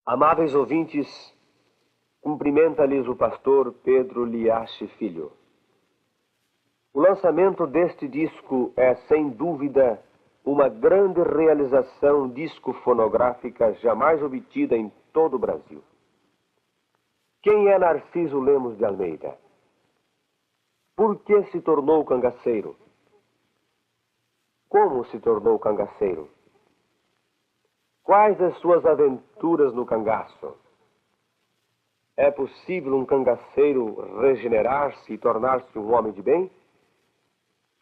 Amáveis ouvintes, cumprimenta-lhes o pastor Pedro Liache Filho. O lançamento deste disco é, sem dúvida, uma grande realização disco-fonográfica jamais obtida em todo o Brasil. Quem é Narciso Lemos de Almeida? Por que se tornou cangaceiro? Como se tornou cangaceiro? Quais as suas aventuras no cangaço? É possível um cangaceiro regenerar-se e tornar-se um homem de bem?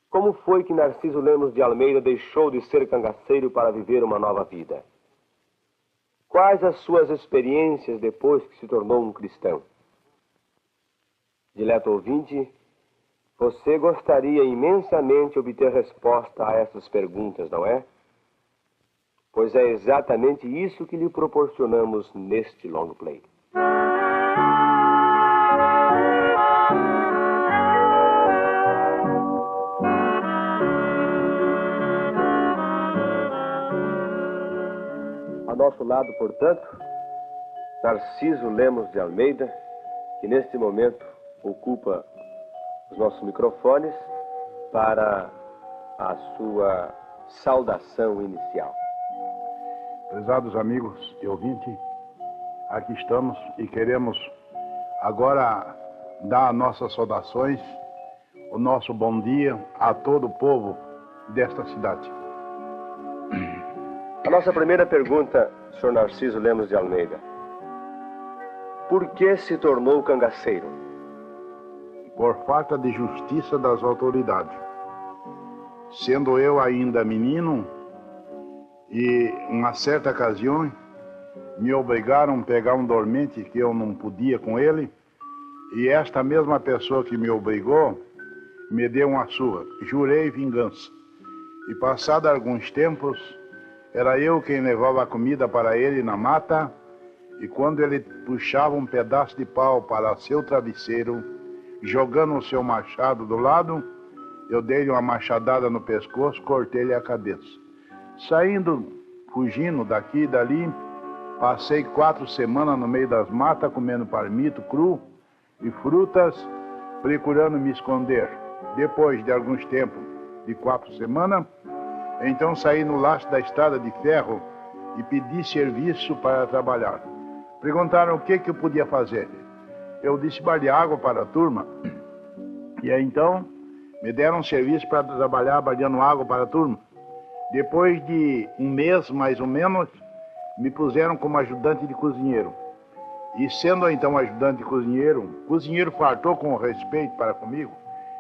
Como foi que Narciso Lemos de Almeida deixou de ser cangaceiro para viver uma nova vida? Quais as suas experiências depois que se tornou um cristão? Dileto ouvinte, você gostaria imensamente obter resposta a essas perguntas, não é? Pois é exatamente isso que lhe proporcionamos neste long play. A nosso lado, portanto, Narciso Lemos de Almeida, que neste momento ocupa os nossos microfones para a sua saudação inicial. Prezados amigos e ouvintes, aqui estamos e queremos agora dar nossas saudações, o nosso bom dia a todo o povo desta cidade. A nossa primeira pergunta, Sr. Narciso Lemos de Almeida. Por que se tornou cangaceiro? Por falta de justiça das autoridades. Sendo eu ainda menino, e uma certa ocasião me obrigaram a pegar um dormente que eu não podia com ele, e esta mesma pessoa que me obrigou me deu uma surra. Jurei vingança. E passado alguns tempos, era eu quem levava a comida para ele na mata, e quando ele puxava um pedaço de pau para seu travesseiro, jogando o seu machado do lado, eu dei-lhe uma machadada no pescoço, cortei-lhe a cabeça. Saindo, fugindo daqui e dali, passei 4 semanas no meio das matas, comendo palmito cru e frutas, procurando me esconder. Depois de alguns tempos, de 4 semanas, então saí no laço da estrada de ferro e pedi serviço para trabalhar. Perguntaram o que eu podia fazer. Eu disse baldear água para a turma. E aí então me deram um serviço para trabalhar baldeando água para a turma. Depois de um mês, mais ou menos, me puseram como ajudante de cozinheiro. E sendo então ajudante de cozinheiro, o cozinheiro fartou com respeito para comigo,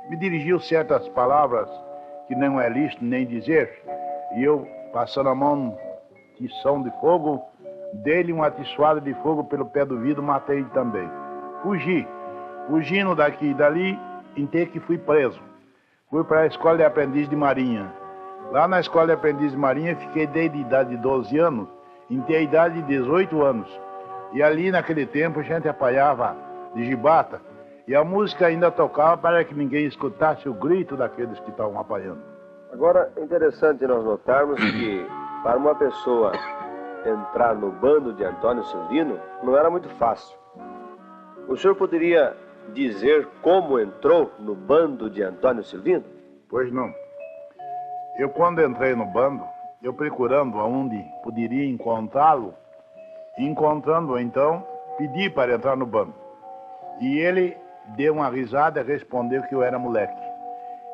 me dirigiu certas palavras que não é lícito nem dizer, e eu, passando a mão no tição de fogo, dei-lhe uma atiçoada de fogo pelo pé do vidro, matei ele também. Fugindo daqui e dali, até que fui preso. Fui para a escola de aprendiz de marinha. Lá na escola de aprendiz de marinha fiquei desde a idade de 12 anos, até a idade de 18 anos. E ali naquele tempo a gente apanhava de gibata e a música ainda tocava para que ninguém escutasse o grito daqueles que estavam apanhando. Agora, é interessante nós notarmos que para uma pessoa entrar no bando de Antônio Silvino não era muito fácil. O senhor poderia dizer como entrou no bando de Antônio Silvino? Pois não. Eu, quando entrei no bando, eu procurando aonde poderia encontrá-lo, encontrando então, pedi para entrar no bando. E ele deu uma risada e respondeu que eu era moleque.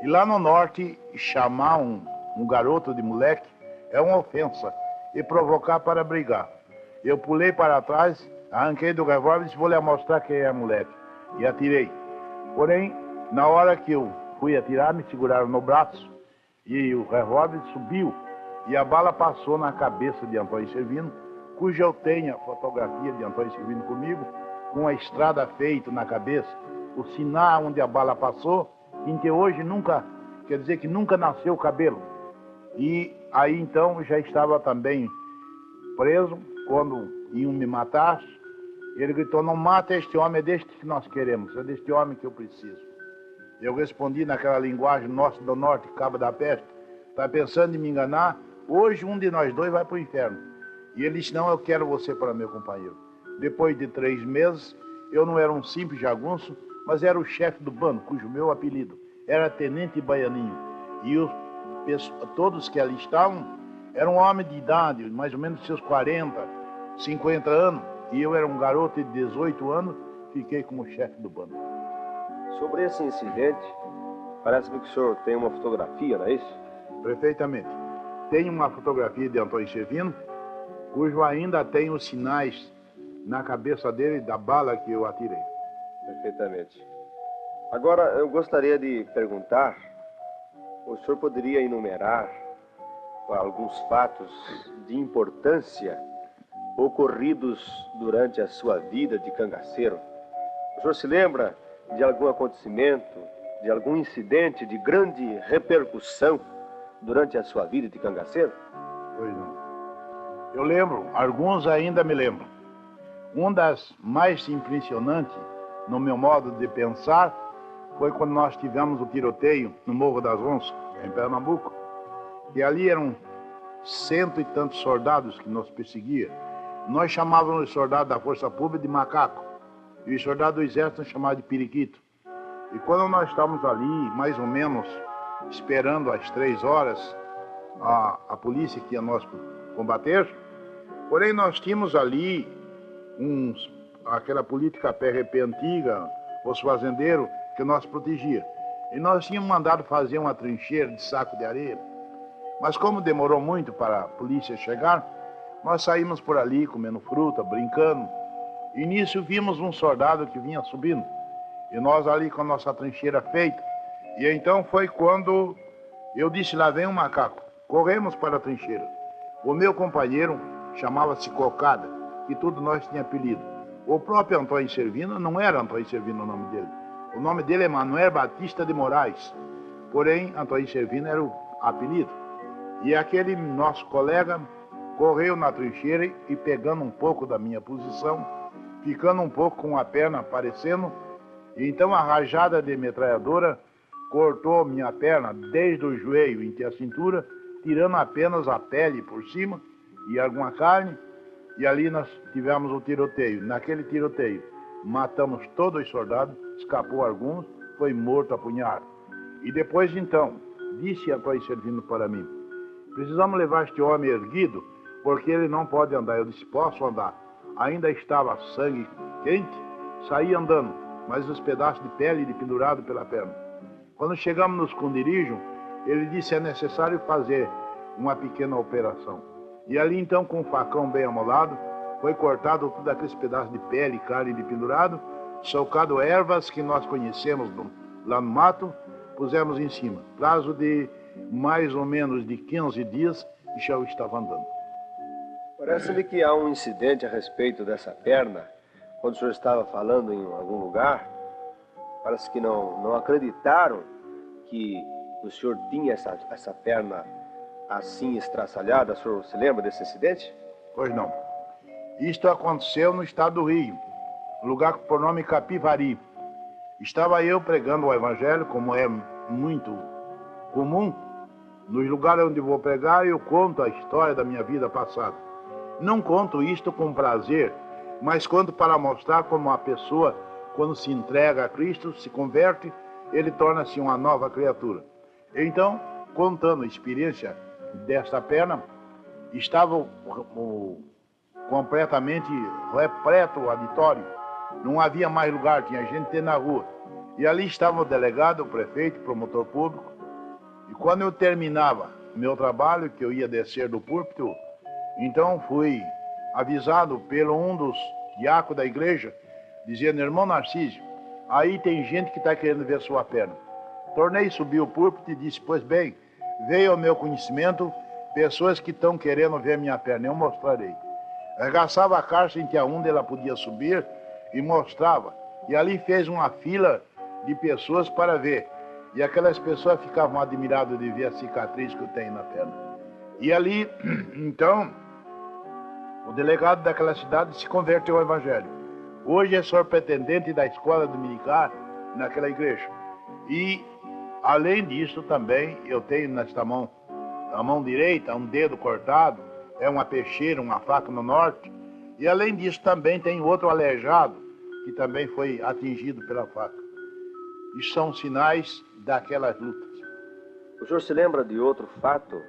E lá no norte, chamar um garoto de moleque é uma ofensa e provocar para brigar. Eu pulei para trás, arranquei do revólver e disse, vou lhe mostrar quem é moleque. E atirei. Porém, na hora que eu fui atirar, me seguraram no braço e o revólver subiu e a bala passou na cabeça de Antônio Silvino, cuja eu tenho a fotografia de Antônio Silvino comigo, com a estrada feita na cabeça, o sinal onde a bala passou, que até hoje nunca, quer dizer que nunca nasceu o cabelo. E aí então já estava também preso, quando iam me matar, ele gritou, não mata este homem, é deste que nós queremos, é deste homem que eu preciso. Eu respondi naquela linguagem nossa do norte, Cabo da Peste, está pensando em me enganar? Hoje um de nós dois vai para o inferno. E ele disse, não, eu quero você para meu companheiro. Depois de 3 meses, eu não era um simples jagunço, mas era o chefe do bando, cujo meu apelido era Tenente Baianinho. E todos que ali estavam eram homens de idade, mais ou menos seus 40, 50 anos. E eu era um garoto de 18 anos, fiquei como chefe do bando. Sobre esse incidente, parece-me que o senhor tem uma fotografia, não é isso? Perfeitamente. Tem uma fotografia de Antônio Servino, cujo ainda tem os sinais na cabeça dele da bala que eu atirei. Perfeitamente. Agora, eu gostaria de perguntar, o senhor poderia enumerar alguns fatos de importância ocorridos durante a sua vida de cangaceiro? O senhor se lembra de algum acontecimento, de algum incidente de grande repercussão durante a sua vida de cangaceiro? Pois não. Eu lembro, alguns ainda me lembram. Um das mais impressionantes no meu modo de pensar foi quando nós tivemos o tiroteio no Morro das Onças, em Pernambuco. E ali eram 100 e tantos soldados que nos perseguiam. Nós chamávamos os soldados da Força Pública de macaco. E os soldados do Exército chamavam de periquito. E quando nós estávamos ali, mais ou menos, esperando às 3 horas, a polícia que ia nos combater, porém nós tínhamos ali aquela política PRP antiga, os fazendeiros, que nós protegia. E nós tínhamos mandado fazer uma trincheira de saco de areia. Mas como demorou muito para a polícia chegar, nós saímos por ali comendo fruta, brincando. E nisso vimos um soldado que vinha subindo. E nós ali com a nossa trincheira feita. E então foi quando eu disse, lá vem um macaco. Corremos para a trincheira. O meu companheiro chamava-se Cocada, que todos nós tínhamos apelido. O próprio Antônio Servino não era Antônio Servino o nome dele. O nome dele é Manuel Batista de Moraes. Porém, Antônio Servino era o apelido. E aquele nosso colega correu na trincheira e pegando um pouco da minha posição, ficando um pouco com a perna aparecendo, e então a rajada de metralhadora cortou minha perna desde o joelho até a cintura, tirando apenas a pele por cima e alguma carne, e ali nós tivemos o tiroteio. Naquele tiroteio, matamos todos os soldados, escapou alguns, foi morto a punhar. E depois então, disse Antônio Servino para mim, precisamos levar este homem erguido, porque ele não pode andar. Eu disse, posso andar. Ainda estava sangue quente, saí andando, mas os pedaços de pele de pendurado pela perna. Quando chegamos no esconderijo, ele disse, é necessário fazer uma pequena operação. E ali então, com um facão bem amolado, foi cortado todos aqueles pedaços de pele, carne de pendurado, socado ervas que nós conhecemos lá no mato, pusemos em cima. Prazo de mais ou menos de 15 dias e já eu estava andando. Parece-me que há um incidente a respeito dessa perna. Quando o senhor estava falando em algum lugar, parece que não acreditaram que o senhor tinha essa perna assim estraçalhada. O senhor se lembra desse incidente? Pois não. Isto aconteceu no estado do Rio, lugar por nome Capivari. Estava eu pregando o evangelho, como é muito comum. Nos lugares onde vou pregar, eu conto a história da minha vida passada. Não conto isto com prazer, mas conto para mostrar como a pessoa, quando se entrega a Cristo, se converte, ele torna-se uma nova criatura. Então, contando a experiência desta perna, estava completamente repleto o auditório. Não havia mais lugar, tinha gente na rua. E ali estava o delegado, o prefeito, o promotor público. E quando eu terminava meu trabalho, que eu ia descer do púlpito, então fui avisado pelo um dos diáconos da igreja, dizendo, irmão Narciso, aí tem gente que está querendo ver sua perna. Tornei subir o púlpito e disse, pois bem, veio ao meu conhecimento pessoas que estão querendo ver minha perna, eu mostrarei. Arregaçava a caixa em que onde ela podia subir e mostrava. E ali fez uma fila de pessoas para ver. E aquelas pessoas ficavam admiradas de ver a cicatriz que eu tenho na perna. E ali, então, o delegado daquela cidade se converteu ao evangelho. Hoje é sorpretendente da escola dominical naquela igreja. E, além disso, também eu tenho nesta mão, a mão direita, um dedo cortado, é uma peixeira, uma faca no norte. E além disso também tem outro aleijado, que também foi atingido pela faca. E são sinais daquelas lutas. O senhor se lembra de outro fato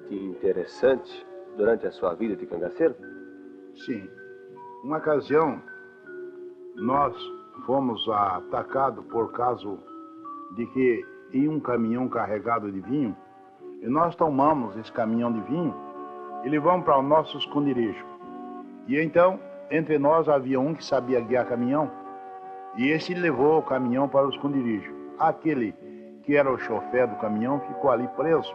de interessante durante a sua vida de cangaceiro? Sim. Uma ocasião, nós fomos atacados por causa de que em um caminhão carregado de vinho, e nós tomamos esse caminhão de vinho e levamos para o nosso esconderijo. E então, entre nós havia um que sabia guiar caminhão, e esse levou o caminhão para o esconderijo. Aquele que era o chofer do caminhão ficou ali preso.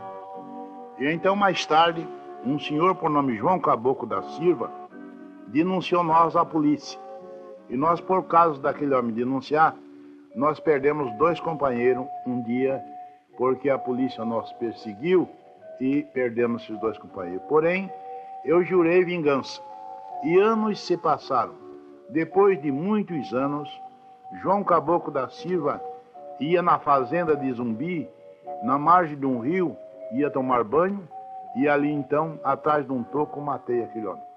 E então, mais tarde, um senhor por nome João Caboclo da Silva denunciou nós à polícia. E nós, por causa daquele homem denunciar, nós perdemos 2 companheiros um dia, porque a polícia nos perseguiu e perdemos esses 2 companheiros. Porém, eu jurei vingança. E anos se passaram. Depois de muitos anos, João Caboclo da Silva ia na fazenda de Zumbi, na margem de um rio, ia tomar banho, e ali então, atrás de um toco, matei aquele homem.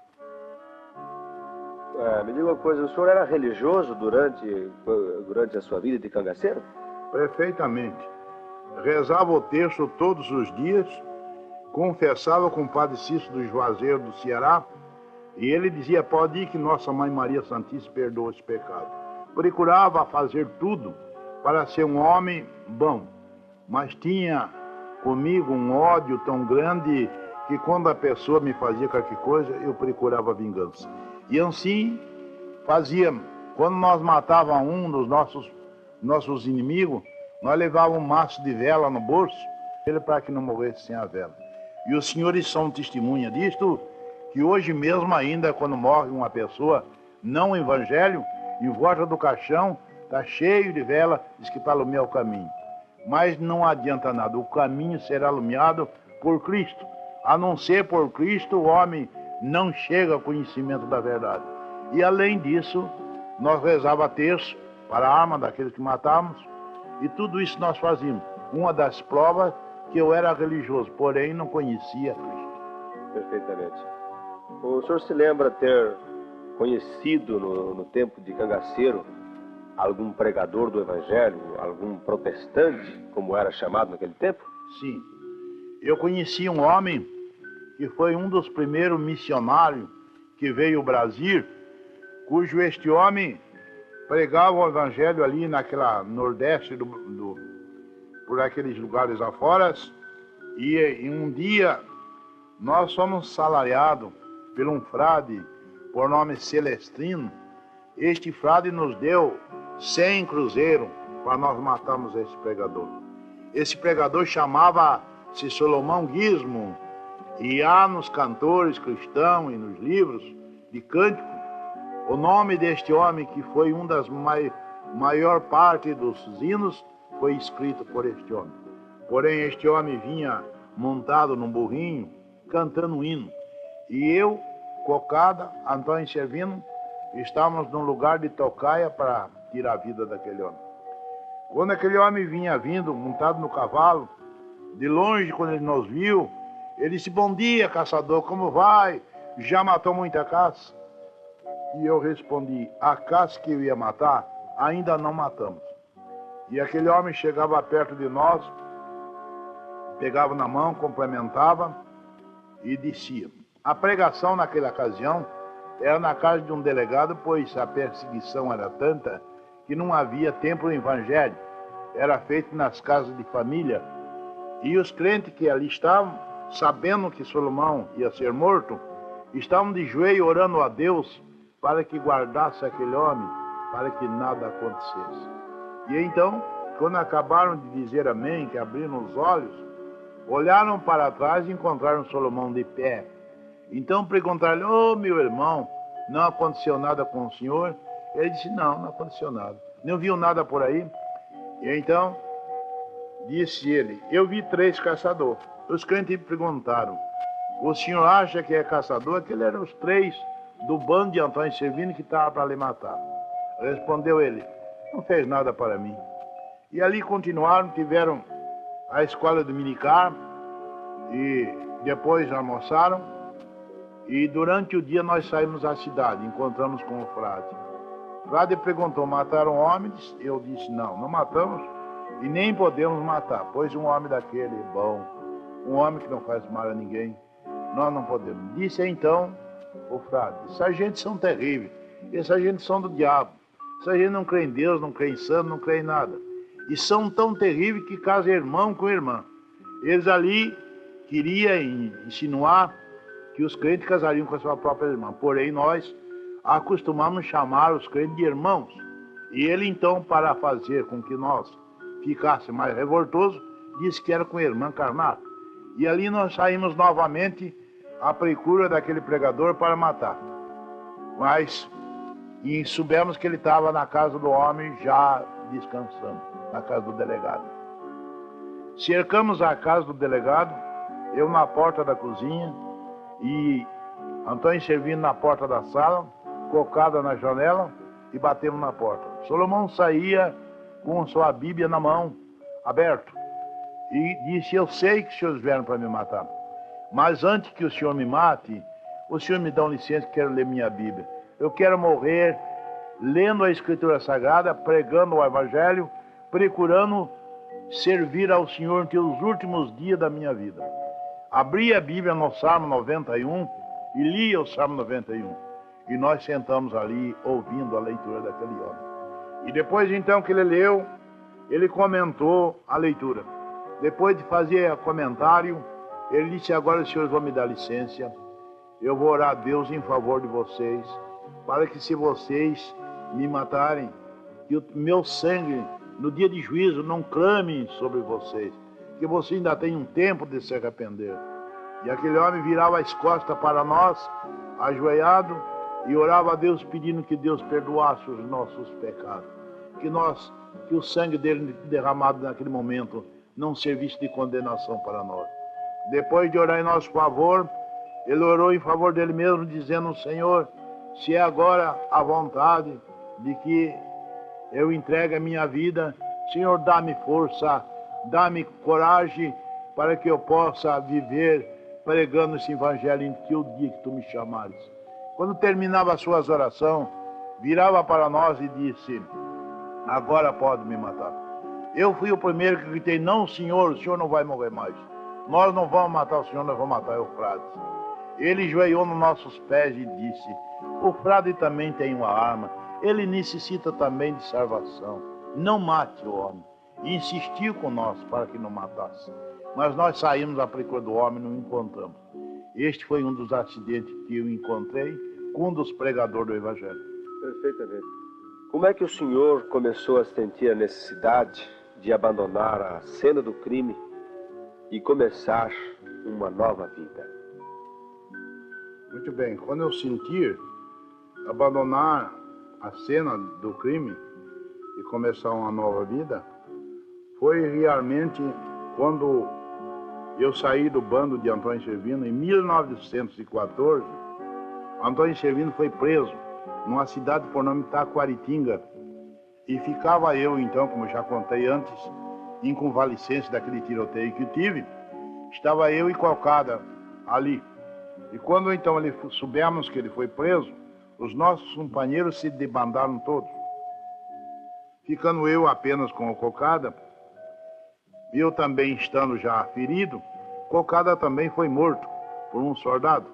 Me diga uma coisa, o senhor era religioso durante a sua vida de cangaceiro? Perfeitamente. Rezava o terço todos os dias, confessava com o padre Cícero do Juazeiro do Ceará, e ele dizia, pode ir que Nossa Mãe Maria Santíssima perdoa os pecados. Procurava fazer tudo para ser um homem bom, mas tinha comigo um ódio tão grande que quando a pessoa me fazia qualquer coisa, eu procurava vingança. E assim fazíamos. Quando nós matávamos um dos nossos inimigos, nós levávamos um maço de vela no bolso, ele para que não morresse sem a vela. E os senhores são testemunha disto, que hoje mesmo ainda, quando morre uma pessoa, não evangelho, em volta do caixão, está cheio de vela, diz que para alumiar o caminho. Mas não adianta nada, o caminho será iluminado por Cristo. A não ser por Cristo, o homem não chega ao conhecimento da verdade. E além disso, nós rezava terço para a arma daqueles que matávamos, e tudo isso nós fazíamos. Uma das provas que eu era religioso, porém não conhecia Cristo. Perfeitamente. O senhor se lembra ter conhecido no tempo de cangaceiro algum pregador do evangelho, algum protestante, como era chamado naquele tempo? Sim. Eu conheci um homem que foi um dos primeiros missionários que veio ao Brasil, cujo este homem pregava o evangelho ali naquela nordeste por aqueles lugares afora, e em um dia nós fomos salariados por um frade por nome Celestrino. Este frade nos deu 100 cruzeiros para nós matarmos esse pregador. Esse pregador chamava-se Solomão Gizmo, e há nos cantores cristãos e nos livros de cântico o nome deste homem, que foi um das maior parte dos hinos, foi escrito por este homem. Porém, este homem vinha montado num burrinho, cantando um hino. E eu, Cocada, Antônio Servino, estávamos num lugar de tocaia para tirar a vida daquele homem. Quando aquele homem vinha vindo, montado no cavalo, de longe, quando ele nos viu, ele disse, bom dia, caçador, como vai? Já matou muita caça? E eu respondi, a caça que eu ia matar, ainda não matamos. E aquele homem chegava perto de nós, pegava na mão, complementava e descia. A pregação naquela ocasião era na casa de um delegado, pois a perseguição era tanta que não havia tempo no evangelho. Era feito nas casas de família. E os crentes que ali estavam, sabendo que Solomão ia ser morto, estavam de joelho orando a Deus para que guardasse aquele homem, para que nada acontecesse. E então, quando acabaram de dizer amém, que abriram os olhos, olharam para trás e encontraram Solomão de pé. Então perguntaram-lhe, ô meu irmão, não aconteceu nada com o senhor? Ele disse, não aconteceu nada. Não viu nada por aí? E então, disse ele, eu vi 3 caçadores. Os crentes perguntaram, o senhor acha que é caçador? Aqueles eram os 3 do bando de Antônio Servino que estava para lhe matar. Respondeu ele, não fez nada para mim. E ali continuaram, tiveram a escola dominical e depois almoçaram. E durante o dia nós saímos à cidade, encontramos com o frade. O frade perguntou, mataram homens? Eu disse, não, não matamos e nem podemos matar, pois um homem daquele é bom, um homem que não faz mal a ninguém, nós não podemos. Disse então o frade, essa gente são terríveis, essa gente são do diabo, essa gente não crê em Deus, não crê em santo, não crê em nada. E são tão terríveis que casam irmão com irmã. Eles ali queriam insinuar que os crentes casariam com a sua própria irmã. Porém, nós acostumamos chamar os crentes de irmãos. E ele, então, para fazer com que nós ficasse mais revoltoso, disse que era com a irmã carnal. E ali nós saímos novamente à procura daquele pregador para matar. Mas e soubemos que ele estava na casa do homem já descansando, na casa do delegado. Cercamos a casa do delegado, eu na porta da cozinha e Antônio servindo na porta da sala, cocada na janela e batemos na porta. Solomão saía com sua Bíblia na mão, aberto, e disse, eu sei que os senhores vieram para me matar, mas antes que o senhor me mate, o senhor me dá licença que quero ler minha Bíblia. Eu quero morrer lendo a Escritura Sagrada, pregando o Evangelho, procurando servir ao Senhor nos últimos dias da minha vida. Abri a Bíblia no Salmo 91 e lia o Salmo 91. E nós sentamos ali ouvindo a leitura daquele homem. E depois então que ele leu, ele comentou a leitura. Depois de fazer comentário, ele disse, agora os senhores vão me dar licença, eu vou orar a Deus em favor de vocês, para que se vocês me matarem, que o meu sangue no dia de juízo não clame sobre vocês, que vocês ainda têm um tempo de se arrepender. E aquele homem virava as costas para nós, ajoelhado, e orava a Deus pedindo que Deus perdoasse os nossos pecados, que o sangue dele derramado naquele momento não servisse de condenação para nós. Depois de orar em nosso favor, ele orou em favor dele mesmo, dizendo, Senhor, se é agora a vontade de que eu entregue a minha vida, Senhor, dá-me força, dá-me coragem para que eu possa viver pregando esse evangelho em que o dia que tu me chamares. Quando terminava as suas orações, virava para nós e disse, agora pode me matar. Eu fui o primeiro que gritei, não, senhor, o senhor não vai morrer mais. Nós não vamos matar o senhor, nós vamos matar o frade. Ele joelhou nos nossos pés e disse, o frade também tem uma arma, ele necessita também de salvação. Não mate o homem. E insistiu com nós para que não matasse. Mas nós saímos à procura do homem e não encontramos. Este foi um dos acidentes que eu encontrei com um dos pregadores do Evangelho. Perfeitamente. Como é que o senhor começou a sentir a necessidade de abandonar a cena do crime e começar uma nova vida? Muito bem. Quando eu sentir abandonar a cena do crime e começar uma nova vida, foi realmente quando eu saí do bando de Antônio Servino em 1914. Antônio Servino foi preso numa cidade por nome Taquaritinga e ficava eu então, como já contei antes, em convalescência daquele tiroteio que tive, estava eu e Cocada ali. E quando então soubemos que ele foi preso, os nossos companheiros se debandaram todos, ficando eu apenas com o Cocada. Eu também estando já ferido, Cocada também foi morto por um soldado.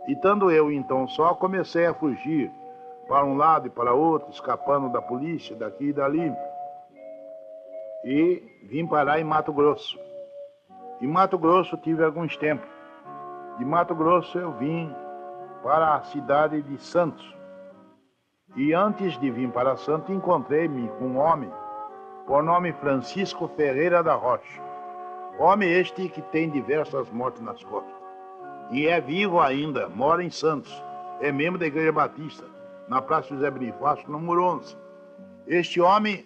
E estando eu então só, comecei a fugir para um lado e para outro, escapando da polícia, daqui e dali. E vim parar em Mato Grosso. Em Mato Grosso tive alguns tempos. De Mato Grosso eu vim para a cidade de Santos. E antes de vir para Santos, encontrei-me com um homem por nome Francisco Ferreira da Rocha. Homem este que tem diversas mortes nas costas. E é vivo ainda, mora em Santos. É membro da Igreja Batista, na Praça José Bonifácio, número 11. Este homem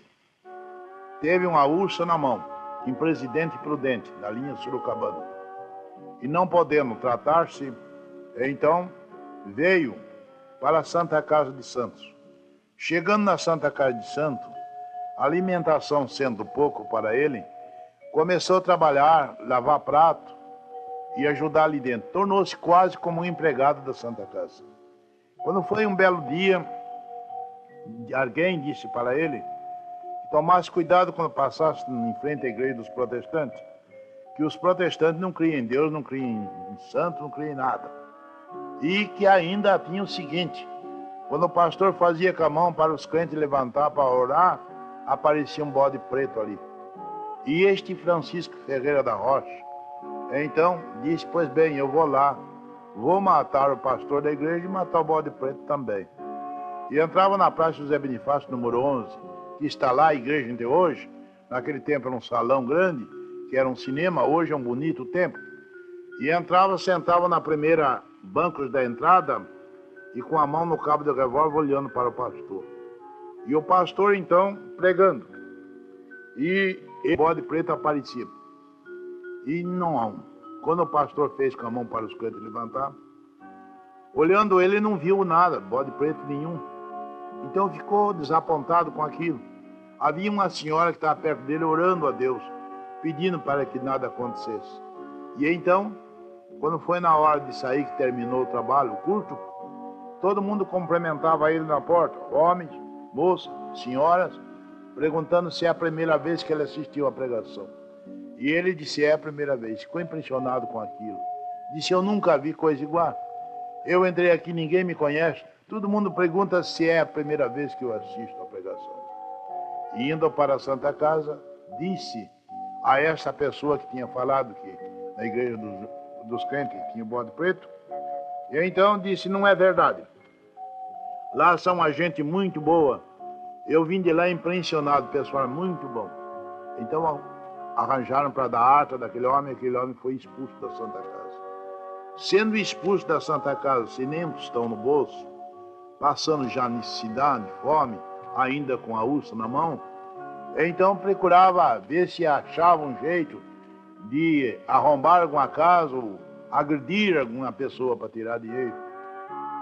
teve uma ursa na mão, em Presidente Prudente, da linha Sorocabana. E não podendo tratar-se, então veio para a Santa Casa de Santos. Chegando na Santa Casa de Santos, a alimentação sendo pouco para ele, começou a trabalhar, lavar prato e ajudar ali dentro. Tornou-se quase como um empregado da Santa Casa. Quando foi um belo dia, alguém disse para ele que tomasse cuidado quando passasse em frente à igreja dos protestantes, que os protestantes não criam em Deus, não criam em santo, não criam em nada. E que ainda tinha o seguinte: quando o pastor fazia com a mão para os crentes levantar para orar, aparecia um bode preto ali. E este Francisco Ferreira da Rocha, então, disse: pois bem, eu vou lá, vou matar o pastor da igreja e matar o bode preto também. E entrava na Praça José Bonifácio, número 11, que está lá a igreja até hoje. Naquele tempo era um salão grande, que era um cinema, hoje é um bonito templo. E entrava, sentava na primeira bancos da entrada e com a mão no cabo do revólver olhando para o pastor. E o pastor então pregando. E o bode preto aparecia. E não, quando o pastor fez com a mão para os crentes levantar, olhando ele não viu nada, bode preto nenhum. Então ficou desapontado com aquilo. Havia uma senhora que estava perto dele orando a Deus, pedindo para que nada acontecesse. E então, quando foi na hora de sair, que terminou o trabalho, o culto, todo mundo cumprimentava ele na porta, homens, moças, senhoras, perguntando se é a primeira vez que ele assistiu à pregação. E ele disse: é a primeira vez. Ficou impressionado com aquilo. Disse: eu nunca vi coisa igual. Eu entrei aqui, ninguém me conhece. Todo mundo pergunta se é a primeira vez que eu assisto à pregação. E indo para a Santa Casa, disse a essa pessoa que tinha falado que na igreja dos crentes tinha bode preto, e então disse: não é verdade. Lá são uma gente muito boa. Eu vim de lá impressionado, pessoal muito bom. Então arranjaram para dar ata daquele homem, aquele homem foi expulso da Santa Casa. Sendo expulso da Santa Casa, sem nem um tostão no bolso, passando já necessidade, fome, ainda com a ursa na mão, então procurava ver se achava um jeito de arrombar alguma casa ou agredir alguma pessoa para tirar dinheiro.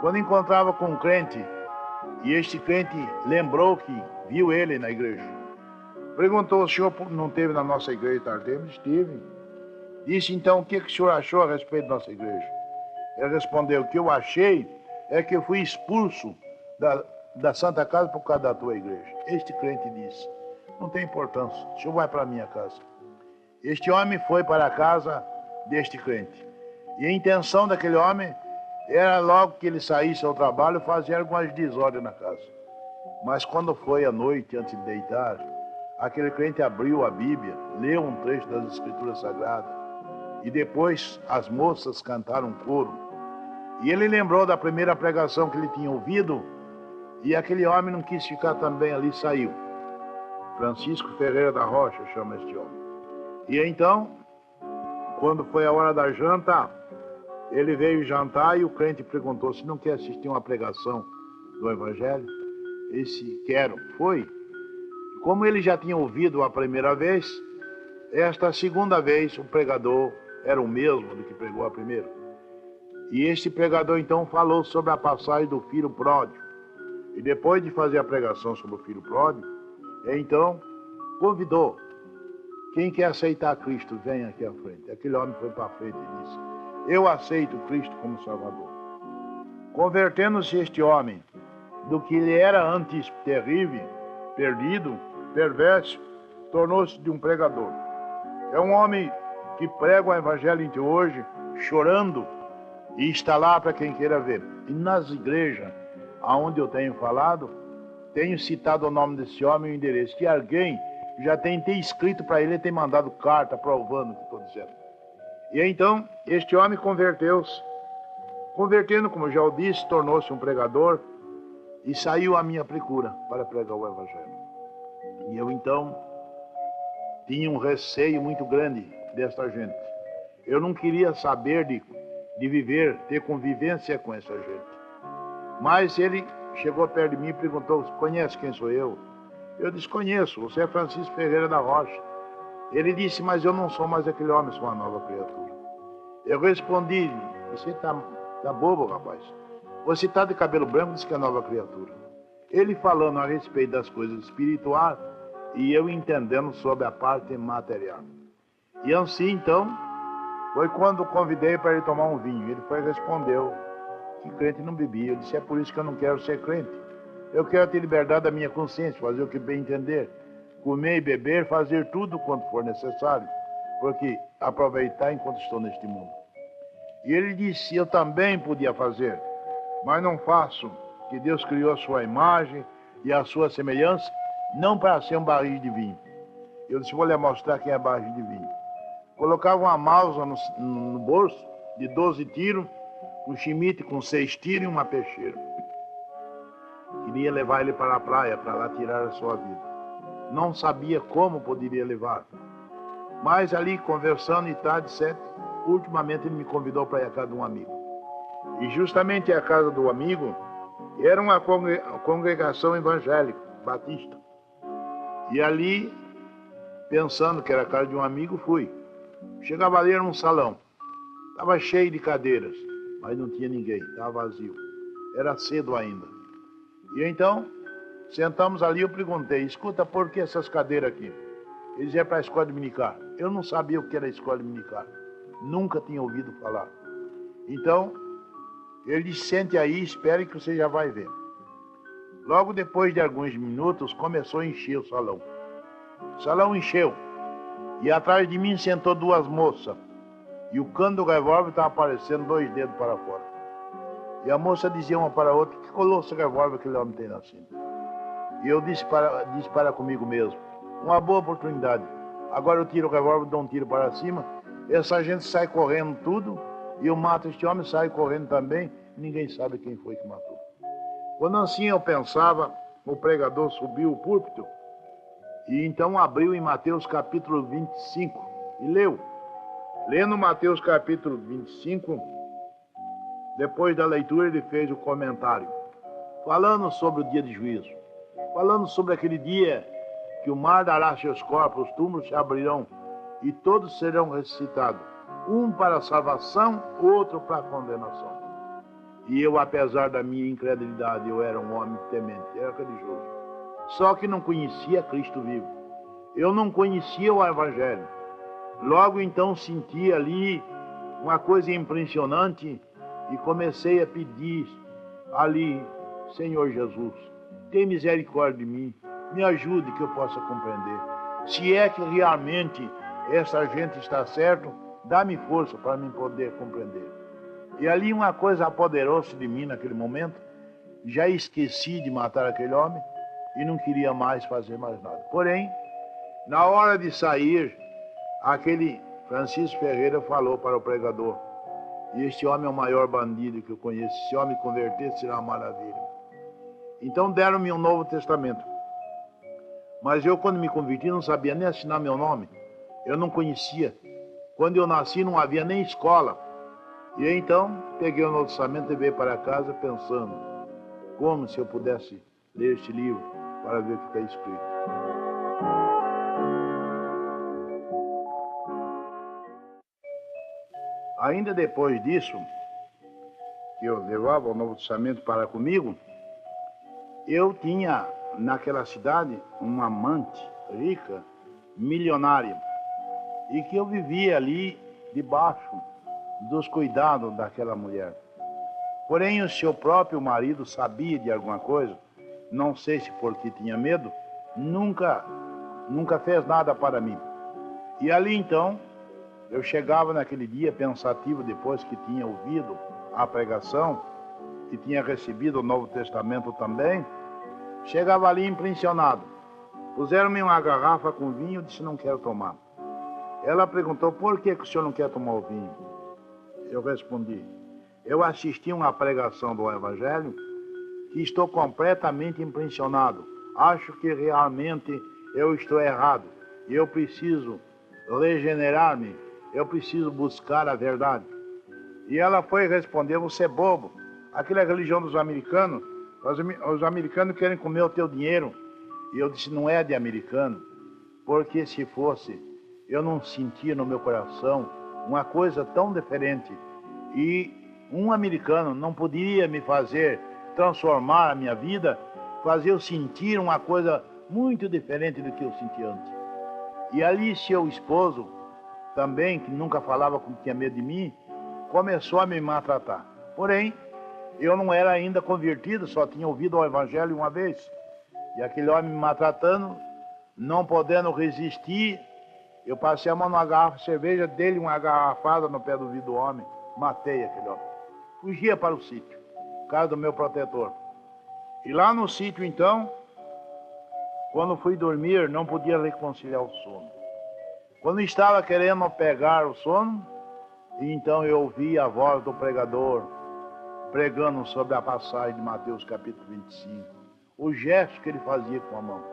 Quando encontrava com um crente, e este crente lembrou que viu ele na igreja, perguntou: o senhor não esteve na nossa igreja Tartemos? Estive. Disse: então, o que o senhor achou a respeito da nossa igreja? Ele respondeu: o que eu achei é que eu fui expulso da Santa Casa por causa da tua igreja. Este crente disse: não tem importância, o senhor vai para a minha casa. Este homem foi para a casa deste crente. E a intenção daquele homem era logo que ele saísse ao trabalho fazer algumas desordens na casa. Mas quando foi à noite, antes de deitar, aquele crente abriu a Bíblia, leu um trecho das Escrituras Sagradas, e depois as moças cantaram um coro. E ele lembrou da primeira pregação que ele tinha ouvido, e aquele homem não quis ficar também ali, saiu. Francisco Ferreira da Rocha chama este homem. E então, quando foi a hora da janta, ele veio jantar e o crente perguntou se não quer assistir uma pregação do Evangelho. Ele disse: quero. Foi. Como ele já tinha ouvido a primeira vez, esta segunda vez o pregador era o mesmo do que pregou a primeira. E este pregador então falou sobre a passagem do filho pródigo. E depois de fazer a pregação sobre o filho pródigo, então convidou: quem quer aceitar Cristo, vem aqui à frente. Aquele homem foi para frente e disse: eu aceito Cristo como Salvador. Convertendo-se este homem do que ele era antes terrível, perdido, perverso, tornou-se de um pregador. É um homem que prega o Evangelho até hoje, chorando, e está lá para quem queira ver. E nas igrejas aonde eu tenho falado, tenho citado o nome desse homem e o endereço, que alguém já tem escrito para ele, tem mandado carta provando o que estou dizendo. E então, este homem converteu-se. Convertendo, como já o disse, tornou-se um pregador e saiu à minha procura para pregar o Evangelho. E eu então tinha um receio muito grande desta gente. Eu não queria saber de viver, ter convivência com essa gente. Mas ele chegou perto de mim e perguntou: conhece quem sou eu? Eu disse: conheço, você é Francisco Ferreira da Rocha. Ele disse: mas eu não sou mais aquele homem, sou uma nova criatura. Eu respondi: você tá bobo, rapaz. Você está de cabelo branco, disse que é nova criatura. Ele falando a respeito das coisas espirituais e eu entendendo sobre a parte material. E assim, então, foi quando o convidei para ele tomar um vinho. Ele foi e respondeu que crente não bebia. Eu disse, é por isso que eu não quero ser crente. Eu quero ter liberdade da minha consciência, fazer o que bem entender, comer e beber, fazer tudo quanto for necessário, porque aproveitar enquanto estou neste mundo. E ele disse, eu também podia fazer, mas não faço, que Deus criou a sua imagem e a sua semelhança, não para ser um barril de vinho. Eu disse, vou lhe mostrar quem é barril de vinho. Colocava uma Mauser no bolso, de 12 tiros, um Schmidt com 6 tiros e uma peixeira. Queria levar ele para a praia, para lá tirar a sua vida. Não sabia como poderia levar. Mas ali, conversando e tarde, etc., ultimamente ele me convidou para ir à casa de um amigo. E justamente a casa do amigo era uma congregação evangélica, batista. E ali, pensando que era a casa de um amigo, fui. Chegava ali, era um salão. Estava cheio de cadeiras, mas não tinha ninguém, estava vazio. Era cedo ainda. E então, sentamos ali, eu perguntei, escuta, por que essas cadeiras aqui? Eles iam para a escola dominical. Eu não sabia o que era a escola dominical. Nunca tinha ouvido falar. Então, ele disse, sente aí, espere que você já vai ver. Logo depois de alguns minutos, começou a encher o salão. O salão encheu. E atrás de mim sentou 2 moças. E o cano do revólver estava aparecendo 2 dedos para fora. E a moça dizia uma para a outra, que colosso revólver aquele homem tem na cinta. E eu disse para comigo mesmo, uma boa oportunidade. Agora eu tiro o revólver, dou um tiro para cima, essa gente sai correndo tudo, e eu mato este homem, sai correndo também, ninguém sabe quem foi que matou. Quando assim eu pensava, o pregador subiu o púlpito, e então abriu em Mateus capítulo 25, e leu. Lendo Mateus capítulo 25, depois da leitura ele fez o comentário, falando sobre o dia de juízo, falando sobre aquele dia que o mar dará seus corpos, os túmulos se abrirão e todos serão ressuscitados, um para a salvação, outro para a condenação. E eu, apesar da minha incredulidade, eu era um homem temente, era religioso, só que não conhecia Cristo vivo, eu não conhecia o Evangelho. Logo então senti ali uma coisa impressionante e comecei a pedir ali, Senhor Jesus, tem misericórdia de mim, me ajude que eu possa compreender. Se é que realmente essa gente está certo, dá-me força para mim poder compreender. E ali uma coisa apoderou-se de mim naquele momento, já esqueci de matar aquele homem e não queria mais fazer mais nada. Porém, na hora de sair, aquele Francisco Ferreira falou para o pregador, e este homem é o maior bandido que eu conheço, se homem converter será uma maravilha. Então deram-me um Novo Testamento. Mas eu, quando me converti, não sabia nem assinar meu nome. Eu não conhecia. Quando eu nasci, não havia nem escola. E então, peguei o Novo Testamento e veio para casa pensando, como se eu pudesse ler este livro para ver o que está escrito. Ainda depois disso, que eu levava o Novo Testamento para comigo, eu tinha naquela cidade uma amante rica, milionária, e que eu vivia ali debaixo dos cuidados daquela mulher. Porém, o seu próprio marido sabia de alguma coisa, não sei se porque tinha medo, nunca fez nada para mim. E ali então, eu chegava naquele dia pensativo, depois que tinha ouvido a pregação, que tinha recebido o Novo Testamento também, chegava ali impressionado. Puseram-me uma garrafa com vinho, eu disse, não quero tomar. Ela perguntou, por que o senhor não quer tomar o vinho? Eu respondi, eu assisti uma pregação do Evangelho que estou completamente impressionado. Acho que realmente eu estou errado. Eu preciso regenerar-me. Eu preciso buscar a verdade. E ela foi responder, você é bobo. Aquilo é a religião dos americanos. Os americanos querem comer o teu dinheiro. E eu disse, não é de americano. Porque se fosse, eu não sentia no meu coração uma coisa tão diferente. E um americano não poderia me fazer transformar a minha vida, fazer eu sentir uma coisa muito diferente do que eu sentia antes. E ali seu esposo também, que nunca falava, que tinha medo de mim, começou a me maltratar. Porém, eu não era ainda convertido, só tinha ouvido o evangelho uma vez. E aquele homem me maltratando, não podendo resistir, eu passei a mão numa garrafa de cerveja dele, uma garrafada no pé do vidro do homem. Matei aquele homem. Fugia para o sítio, casa do meu protetor. E lá no sítio, então, quando fui dormir, não podia reconciliar o sono. Quando estava querendo pegar o sono, então eu ouvi a voz do pregador pregando sobre a passagem de Mateus capítulo 25. O gesto que ele fazia com a mão.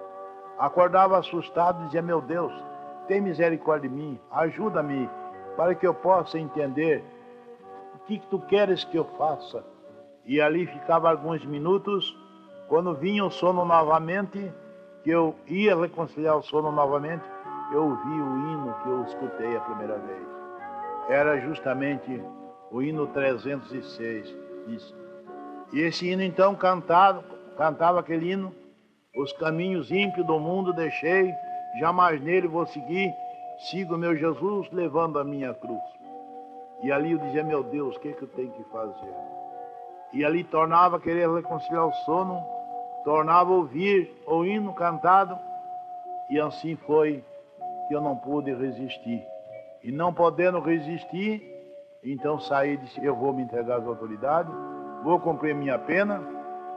Acordava assustado e dizia: meu Deus, tem misericórdia de mim, ajuda-me para que eu possa entender o que tu queres que eu faça. E ali ficava alguns minutos. Quando vinha o sono novamente, que eu ia reconciliar o sono novamente, eu ouvi o hino que eu escutei a primeira vez. Era justamente o hino 306. Isso. E esse hino então cantava aquele hino: os caminhos ímpios do mundo deixei, jamais nele vou seguir, sigo meu Jesus levando a minha cruz. E ali eu dizia: meu Deus, o que eu tenho que fazer? E ali tornava a querer reconciliar o sono, tornava a ouvir o hino cantado, e assim foi que eu não pude resistir. E não podendo resistir, então saí e disse: eu vou me entregar às autoridades, vou cumprir minha pena,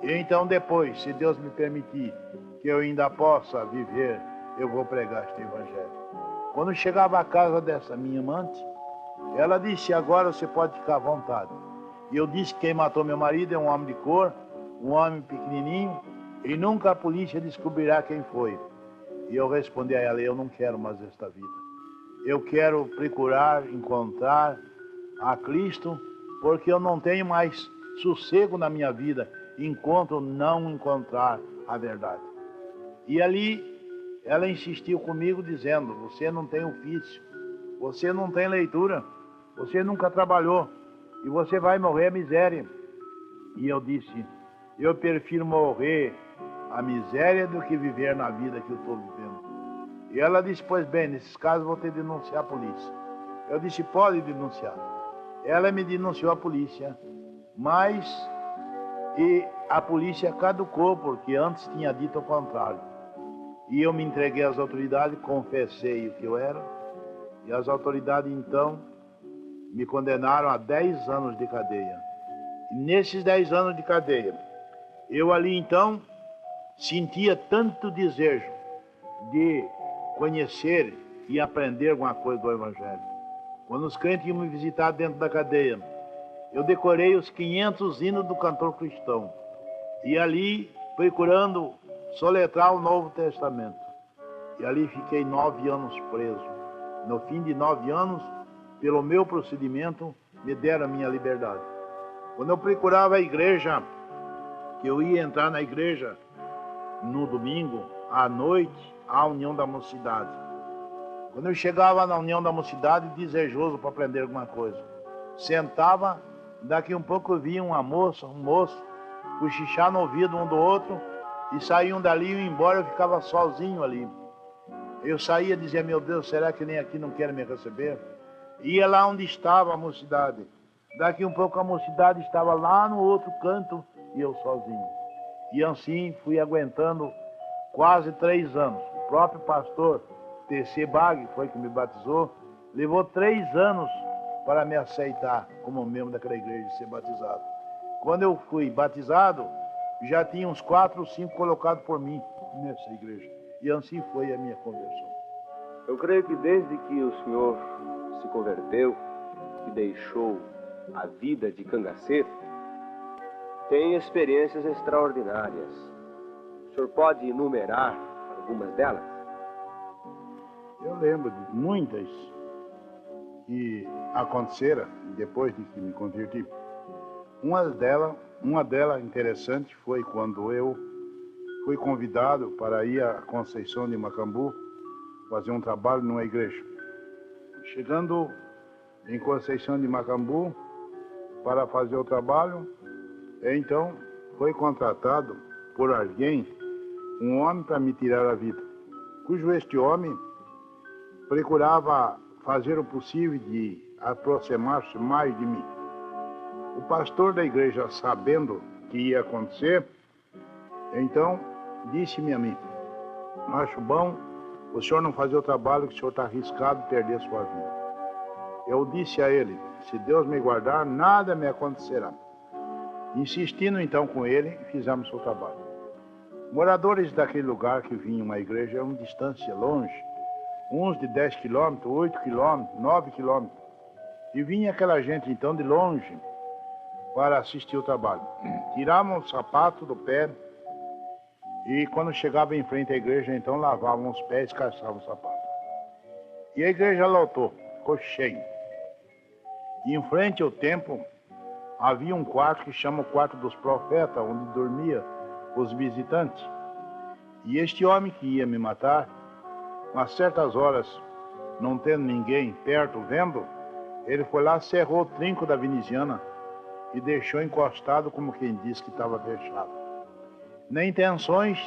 e então depois, se Deus me permitir que eu ainda possa viver, eu vou pregar este evangelho. Quando chegava à casa dessa minha amante, ela disse: agora você pode ficar à vontade. E eu disse que quem matou meu marido é um homem de cor, um homem pequenininho, e nunca a polícia descobrirá quem foi. E eu respondi a ela: eu não quero mais esta vida. Eu quero procurar encontrar a Cristo, porque eu não tenho mais sossego na minha vida enquanto não encontrar a verdade. E ali ela insistiu comigo dizendo: você não tem ofício, você não tem leitura, você nunca trabalhou e você vai morrer a miséria. E eu disse: eu prefiro morrer a miséria do que viver na vida que eu estou vivendo. E ela disse: pois bem, nesses casos vou ter que denunciar a polícia. Eu disse: pode denunciar. Ela me denunciou a polícia, mas a polícia caducou, porque antes tinha dito o contrário. E eu me entreguei às autoridades, confessei o que eu era, e as autoridades então me condenaram a 10 anos de cadeia. E nesses 10 anos de cadeia, eu ali então sentia tanto desejo de conhecer e aprender alguma coisa do Evangelho. Quando os crentes iam me visitar dentro da cadeia, eu decorei os 500 hinos do cantor cristão. E ali, procurando soletrar o Novo Testamento. E ali fiquei 9 anos preso. No fim de 9 anos, pelo meu procedimento, me deram a minha liberdade. Quando eu procurava a igreja, que eu ia entrar na igreja no domingo, à noite, à União da Mocidade. Quando eu chegava na União da Mocidade, desejoso para aprender alguma coisa, sentava, daqui um pouco eu via uma moça, um moço, cochichar no ouvido um do outro, e saíam dali e iam embora, eu ficava sozinho ali. Eu saía e dizia: meu Deus, será que nem aqui não querem me receber? Ia lá onde estava a mocidade. Daqui um pouco a mocidade estava lá no outro canto e eu sozinho. E assim fui aguentando quase 3 anos. O próprio pastor T.C. Bag, foi que me batizou, levou 3 anos para me aceitar como membro daquela igreja e ser batizado. Quando eu fui batizado, já tinha uns 4 ou 5 colocados por mim nessa igreja. E assim foi a minha conversão. Eu creio que desde que o senhor se converteu e deixou a vida de cangaceiro, tem experiências extraordinárias. O senhor pode enumerar algumas delas? Eu lembro de muitas que aconteceram depois de que me converti. Uma delas interessante foi quando eu fui convidado para ir à Conceição de Macambu fazer um trabalho numa igreja. Chegando em Conceição de Macambu para fazer o trabalho, então foi contratado por alguém, um homem, para me tirar a vida, cujo este homem procurava fazer o possível de aproximar-se mais de mim. O pastor da igreja, sabendo que ia acontecer, então disse-me a mim: acho bom o senhor não fazer o trabalho que o senhor está arriscado de perder sua vida. Eu disse a ele: se Deus me guardar, nada me acontecerá. Insistindo então com ele, fizemos o trabalho. Moradores daquele lugar que vinham à igreja eram distância longe, uns de 10 quilômetros, 8 quilômetros, 9 quilômetros. E vinha aquela gente então de longe para assistir o trabalho. Tiravam o sapato do pé e quando chegava em frente à igreja, então lavavam os pés e calçavam o sapato. E a igreja lotou, ficou cheia. E em frente ao templo havia um quarto que chama o quarto dos profetas, onde dormia os visitantes. E este homem que ia me matar, a certas horas, não tendo ninguém perto vendo, ele foi lá, cerrou o trinco da veneziana e deixou encostado como quem diz que estava fechado. Nem intenções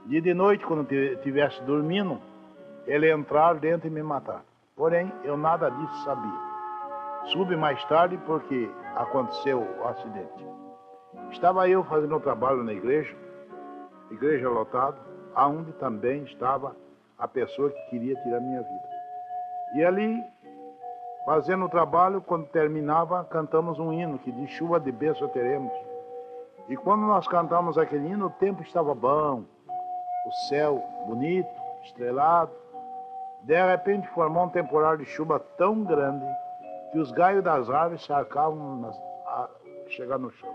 de noite, quando estivesse dormindo, ele entrar dentro e me matar. Porém, eu nada disso sabia. Soube mais tarde porque aconteceu o acidente. Estava eu fazendo um trabalho na igreja lotada, aonde também estava a pessoa que queria tirar minha vida. E ali, fazendo o trabalho, quando terminava, cantamos um hino que diz: chuva de bênção teremos. E quando nós cantamos aquele hino, o tempo estava bom, o céu bonito, estrelado. De repente formou um temporal de chuva tão grande que os galhos das árvores cercavam a chegar no chão.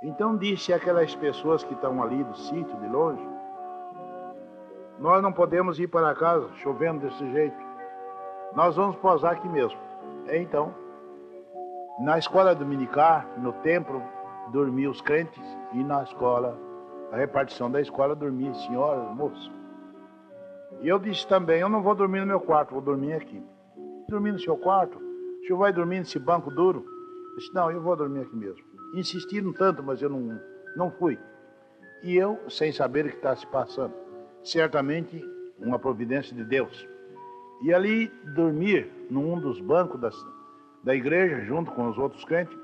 Então disse aquelas pessoas que estão ali do sítio, de longe: nós não podemos ir para casa chovendo desse jeito. Nós vamos pousar aqui mesmo. Então, na escola dominical, no templo, dormiam os crentes, e na escola, a repartição da escola, dormia senhora, moço. E eu disse também: eu não vou dormir no meu quarto, vou dormir aqui. Dormir no seu quarto? O senhor vai dormir nesse banco duro? Eu disse: não, eu vou dormir aqui mesmo. Insistiram tanto, mas eu não fui. E eu, sem saber o que está se passando, certamente uma providência de Deus. E ali dormir num dos bancos da igreja, junto com os outros crentes.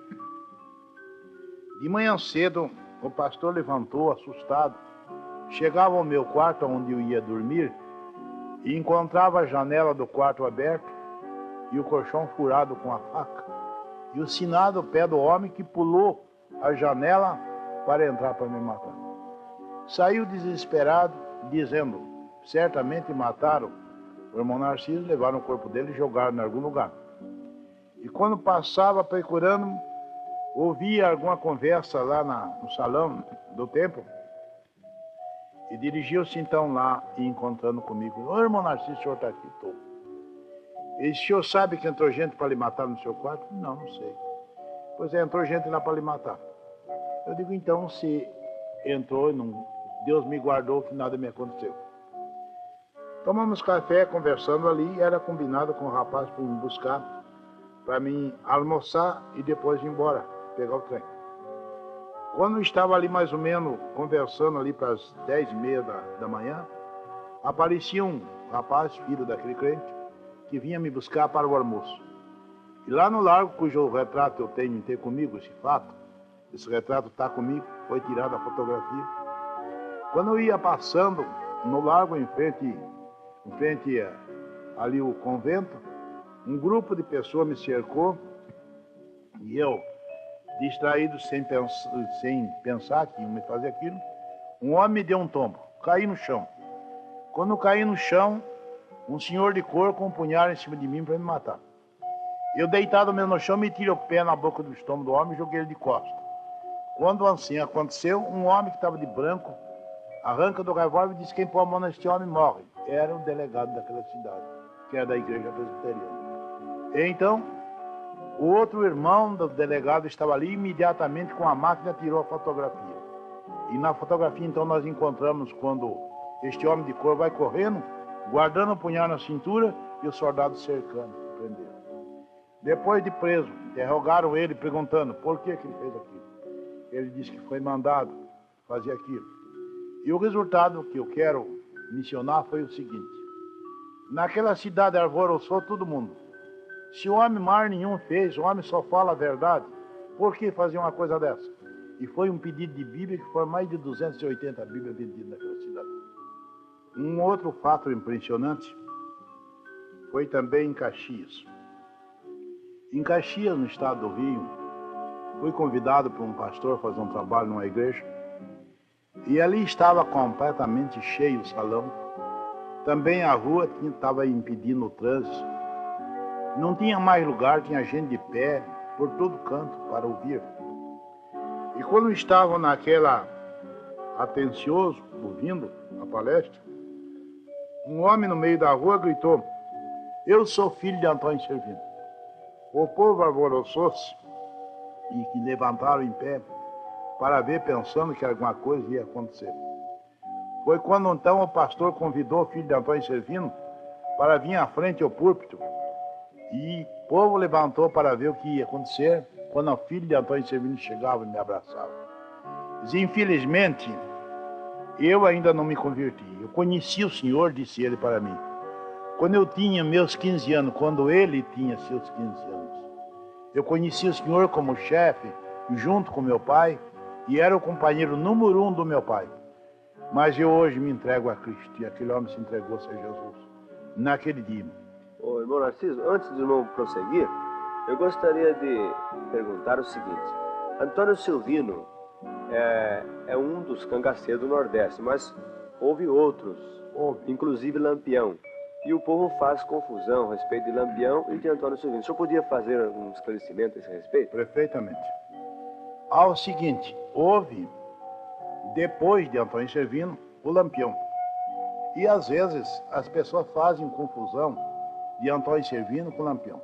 De manhã cedo, o pastor levantou, assustado, chegava ao meu quarto, onde eu ia dormir, e encontrava a janela do quarto aberta e o colchão furado com a faca, e o sinal do pé do homem que pulou a janela para entrar para me matar. Saiu desesperado, dizendo: certamente mataram o irmão Narciso, levaram o corpo dele e jogaram em algum lugar. E quando passava procurando, ouvia alguma conversa lá no salão do templo, e dirigiu-se então lá e encontrando comigo: ô irmão Narciso, o senhor está aqui? Estou. Ele disse: o senhor sabe que entrou gente para lhe matar no seu quarto? Não, não sei. Pois é, entrou gente lá para lhe matar. Eu digo: então, se entrou, não, Deus me guardou que nada me aconteceu. Tomamos café, conversando ali, e era combinado com o rapaz para me buscar, para mim almoçar e depois ir embora, pegar o trem. Quando estava ali mais ou menos conversando ali para as 10h30 da manhã, aparecia um rapaz, filho daquele crente, que vinha me buscar para o almoço. E lá no largo, cujo retrato eu tenho comigo, esse fato, esse retrato está comigo, foi tirada a fotografia. Quando eu ia passando no largo em frente ali o convento, um grupo de pessoas me cercou e eu, distraído sem pensar que ia me fazer aquilo, um homem me deu um tombo, caí no chão. Quando eu caí no chão, um senhor de cor com um punhal em cima de mim para me matar. Eu, deitado mesmo no chão, me tirei o pé na boca do estômago do homem e joguei ele de costas. Quando assim aconteceu, um homem que estava de branco arranca do revólver e diz: quem põe a mão neste homem morre. Era o delegado daquela cidade, que era da igreja presbiteriana. Então, o outro irmão do delegado estava ali, imediatamente com a máquina tirou a fotografia. E na fotografia então nós encontramos quando este homem de cor vai correndo, guardando o punhal na cintura e os soldados cercando, prenderam. Depois de preso, interrogaram ele perguntando por que ele fez aquilo. Ele disse que foi mandado fazer aquilo. E o resultado que eu quero mencionar foi o seguinte: Naquela cidade alvoroçou todo mundo. Se o homem mal nenhum fez, o homem só fala a verdade. Por que fazer uma coisa dessa? E foi um pedido de Bíblia, que foram mais de 280 Bíblias vendidas naquela cidade. Um outro fato impressionante foi também em Caxias. Em Caxias, no estado do Rio, fui convidado por um pastor a fazer um trabalho numa igreja. E ali estava completamente cheio o salão. Também a rua estava impedindo o trânsito. Não tinha mais lugar, tinha gente de pé por todo canto para ouvir. E quando estavam naquela atencioso, ouvindo a palestra, um homem no meio da rua gritou: "Eu sou filho de Antônio Servino." O povo alvoroçou-se e que levantaram em pé para ver, pensando que alguma coisa ia acontecer. Foi quando então o pastor convidou o filho de Antônio Servino para vir à frente ao púlpito, e o povo levantou para ver o que ia acontecer quando o filho de Antônio Servino chegava e me abraçava. Mas, infelizmente, eu ainda não me converti. Eu conheci o Senhor, disse ele para mim, quando eu tinha meus 15 anos, quando ele tinha seus 15 anos. Eu conheci o Senhor como chefe, junto com meu pai, e era o companheiro número 1 do meu pai. Mas eu hoje me entrego a Cristo, e aquele homem se entregou-se a Jesus naquele dia. Ô, irmão Narciso, antes de não prosseguir, eu gostaria de perguntar o seguinte. Antônio Servino é um dos cangaceiros do Nordeste, mas houve outros, inclusive Lampião. E o povo faz confusão a respeito de Lampião e de Antônio Servino. O senhor podia fazer um esclarecimento a esse respeito? Perfeitamente. Ao seguinte, houve, depois de Antônio Servino, o Lampião. E às vezes as pessoas fazem confusão de Antônio Servino com Lampião.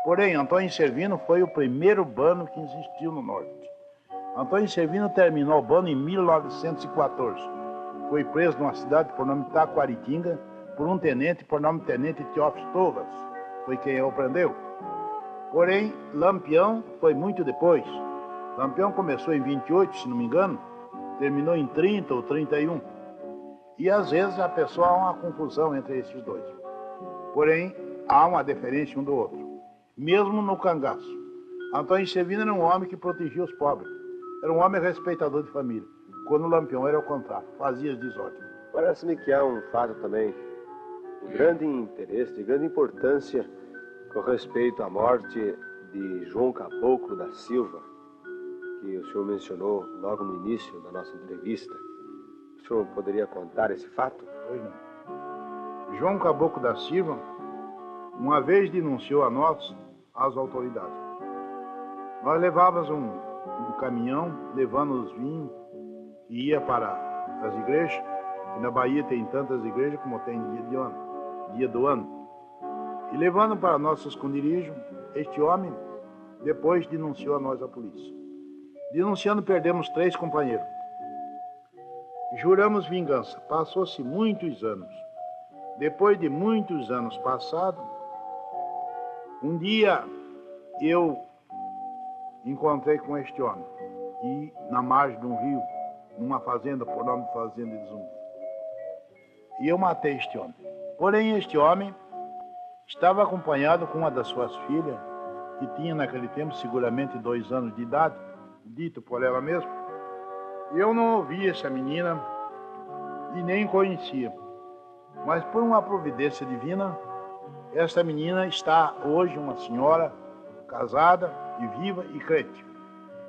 Porém, Antônio Servino foi o primeiro bando que existiu no Norte. Antônio Servino terminou o bando em 1914. Foi preso numa cidade por nome Taquaritinga por um tenente por nome Tenente Teófilo Torres. Foi quem o prendeu. Porém, Lampião foi muito depois. Lampião começou em 28, se não me engano, terminou em 30 ou 31. E às vezes a pessoa há uma confusão entre esses dois. Porém, há uma diferença um do outro. Mesmo no cangaço, Antônio Servino era um homem que protegia os pobres. Era um homem respeitador de família. Quando o Lampião era o contrário, fazia as desordens. Parece-me que há um fato também de grande interesse, de grande importância com respeito à morte de João Caboclo da Silva, que o senhor mencionou logo no início da nossa entrevista. O senhor poderia contar esse fato? Pois não. João Caboclo da Silva, uma vez denunciou a nós, as autoridades. Nós levávamos um caminhão, levando os vinhos, que ia para as igrejas, e na Bahia tem tantas igrejas como tem dia do ano. E levando para nosso esconderijo, este homem depois denunciou a nós a polícia. Denunciando, perdemos 3 companheiros. Juramos vingança. Passou-se muitos anos. Depois de muitos anos passados, um dia eu encontrei com este homem, e na margem de um rio, numa fazenda por nome de Fazenda de Zumbi. E eu matei este homem. Porém, este homem estava acompanhado com uma das suas filhas, que tinha naquele tempo seguramente 2 anos de idade, dito por ela mesma. E eu não ouvi essa menina e nem conhecia. Mas por uma providência divina, esta menina está hoje uma senhora casada e viva e crente.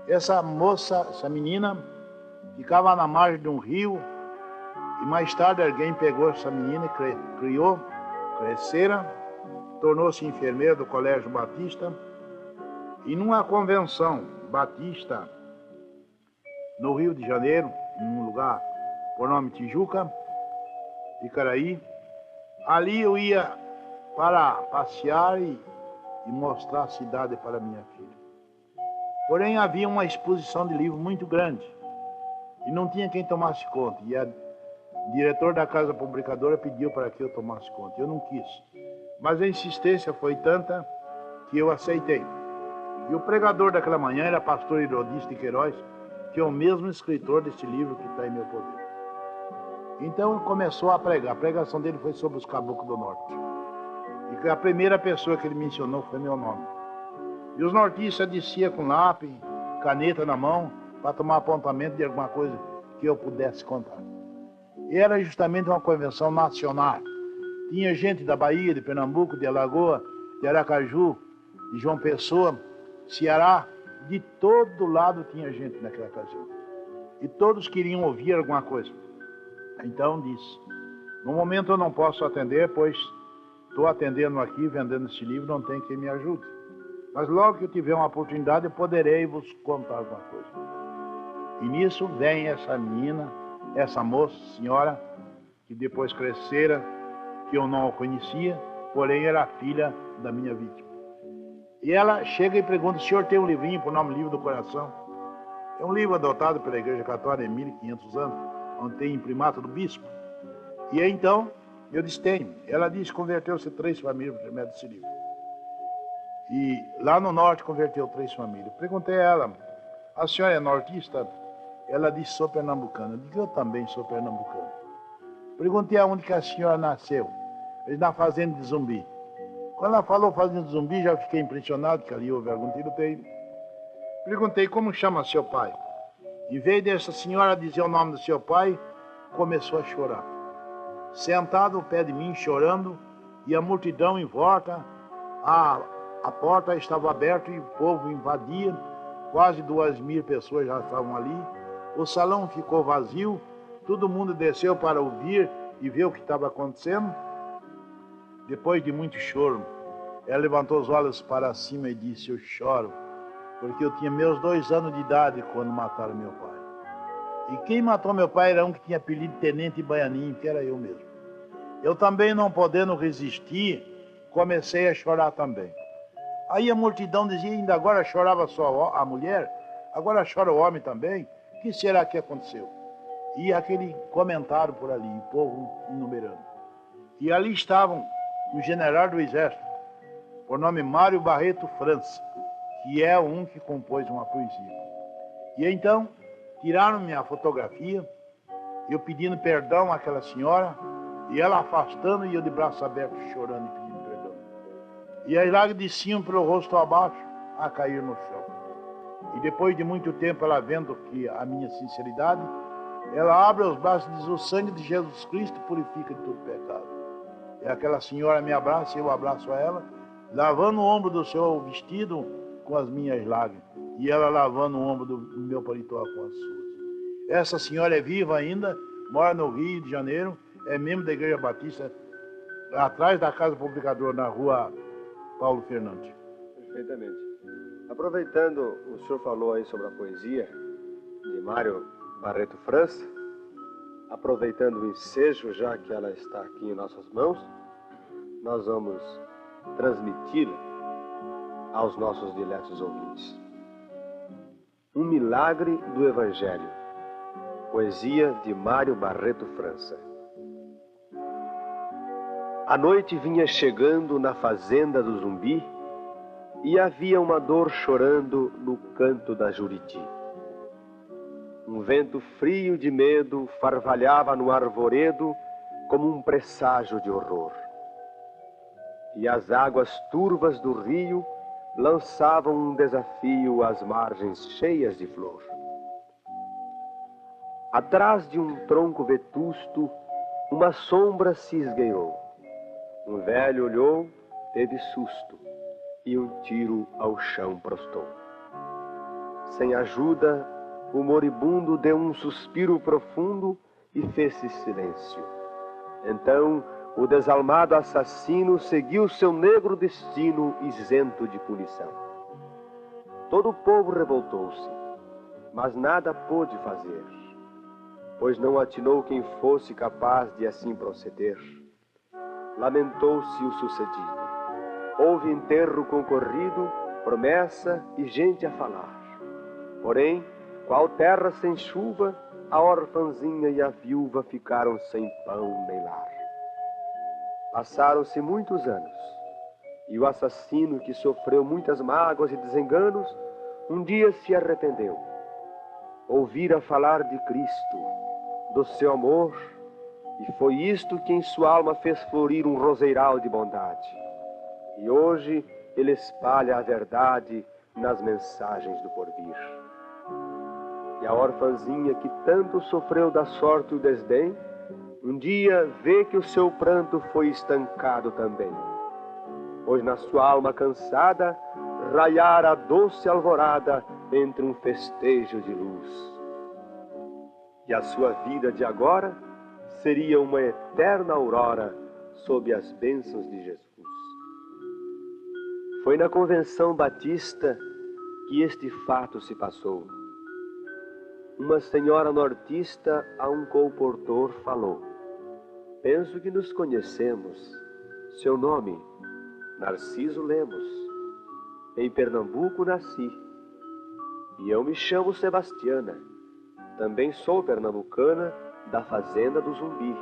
Essa moça, essa menina, ficava na margem de um rio, e mais tarde alguém pegou essa menina e criou, crescera, tornou-se enfermeira do Colégio Batista, e numa convenção batista no Rio de Janeiro, num lugar por nome Tijuca, Icaraí, ali eu ia para passear e mostrar a cidade para minha filha. Porém, havia uma exposição de livro muito grande e não tinha quem tomasse conta. E a diretor da casa publicadora pediu para que eu tomasse conta. Eu não quis. Mas a insistência foi tanta que eu aceitei. E o pregador daquela manhã era pastor Herodis de Queiroz, que é o mesmo escritor deste livro que está em meu poder. Então ele começou a pregar. A pregação dele foi sobre os caboclos do norte. E a primeira pessoa que ele mencionou foi meu nome. E os nortistas desciam com lápis, caneta na mão, para tomar apontamento de alguma coisa que eu pudesse contar. E era justamente uma convenção nacional. Tinha gente da Bahia, de Pernambuco, de Alagoas, de Aracaju, de João Pessoa, Ceará, de todo lado tinha gente naquela ocasião. E todos queriam ouvir alguma coisa. Então disse, no momento eu não posso atender, pois estou atendendo aqui, vendendo esse livro, não tem quem me ajude. Mas logo que eu tiver uma oportunidade, eu poderei vos contar alguma coisa. E nisso vem essa menina, essa moça, senhora, que depois crescera, que eu não a conhecia, porém era filha da minha vítima. E ela chega e pergunta, o senhor tem um livrinho por nome Livro do Coração? É um livro adotado pela Igreja Católica em 1500 anos, onde tem imprimato do bispo. E aí, então, eu disse, tenho. Ela disse, converteu-se 3 famílias por meio desse livro. E lá no norte converteu 3 famílias. Perguntei a ela, a senhora é nortista? Ela disse, sou pernambucana. Eu digo, eu também sou pernambucano. Perguntei aonde que a senhora nasceu. Ele na fazenda de Zumbi. Quando ela falou fazenda de Zumbi, já fiquei impressionado, que ali houve algum tiroteio. Perguntei, como chama seu pai? Em vez dessa senhora dizer o nome do seu pai, começou a chorar. Sentado ao pé de mim, chorando, e a multidão em volta, a porta estava aberta e o povo invadia, quase 2.000 pessoas já estavam ali. O salão ficou vazio, todo mundo desceu para ouvir e ver o que estava acontecendo. Depois de muito choro, ela levantou os olhos para cima e disse, eu choro, porque eu tinha meus 2 anos de idade quando mataram meu pai. E quem matou meu pai era um que tinha apelido de Tenente Baianinho, que era eu mesmo. Eu também, não podendo resistir, comecei a chorar também. Aí a multidão dizia, ainda agora chorava só a mulher, agora chora o homem também. O que será que aconteceu? E aquele comentário por ali, o povo enumerando. E ali estavam o general do exército, por nome Mário Barreto França, que é um que compôs uma poesia. E então, tiraram minha fotografia, eu pedindo perdão àquela senhora, e ela afastando e eu de braços abertos chorando e pedindo perdão. E as lágrimas desciam pelo rosto abaixo a cair no chão. E depois de muito tempo ela vendo que a minha sinceridade, ela abre os braços e diz, o sangue de Jesus Cristo purifica de todo pecado. E aquela senhora me abraça e eu abraço a ela, lavando o ombro do seu vestido com as minhas lágrimas. E ela lavando o ombro do meu paletó com as suas. Essa senhora é viva ainda, mora no Rio de Janeiro, é membro da Igreja Batista, atrás da Casa Publicadora, na rua Paulo Fernandes. Perfeitamente. Aproveitando, o senhor falou aí sobre a poesia de Mário Barreto França, aproveitando o ensejo, já que ela está aqui em nossas mãos, nós vamos transmitir aos nossos diletos ouvintes. Um milagre do Evangelho. Poesia de Mário Barreto França. A noite vinha chegando na fazenda do Zumbi e havia uma dor chorando no canto da Juriti. Um vento frio de medo farvalhava no arvoredo como um presságio de horror. E as águas turvas do rio lançavam um desafio às margens cheias de flor. Atrás de um tronco vetusto, uma sombra se esgueirou. Um velho olhou, teve susto, e um tiro ao chão prostou. Sem ajuda, o moribundo deu um suspiro profundo e fez-se silêncio. Então, o desalmado assassino seguiu seu negro destino isento de punição. Todo o povo revoltou-se, mas nada pôde fazer, pois não atinou quem fosse capaz de assim proceder. Lamentou-se o sucedido. Houve enterro concorrido, promessa e gente a falar. Porém, qual terra sem chuva, a orfanzinha e a viúva ficaram sem pão nem lar. Passaram-se muitos anos, e o assassino, que sofreu muitas mágoas e desenganos, um dia se arrependeu. Ouvira falar de Cristo, do seu amor E foi isto que em sua alma fez florir um roseiral de bondade. E hoje ele espalha a verdade nas mensagens do porvir. E a orfanzinha que tanto sofreu da sorte e o desdém, um dia vê que o seu pranto foi estancado também, pois na sua alma cansada raiara a doce alvorada entre um festejo de luz. E a sua vida de agora seria uma eterna aurora sob as bênçãos de Jesus. Foi na Convenção Batista que este fato se passou. Uma senhora nortista a um colportor falou: penso que nos conhecemos. Seu nome, Narciso Lemos. Em Pernambuco nasci. E eu me chamo Sebastiana. Também sou pernambucana da fazenda do Zumbi.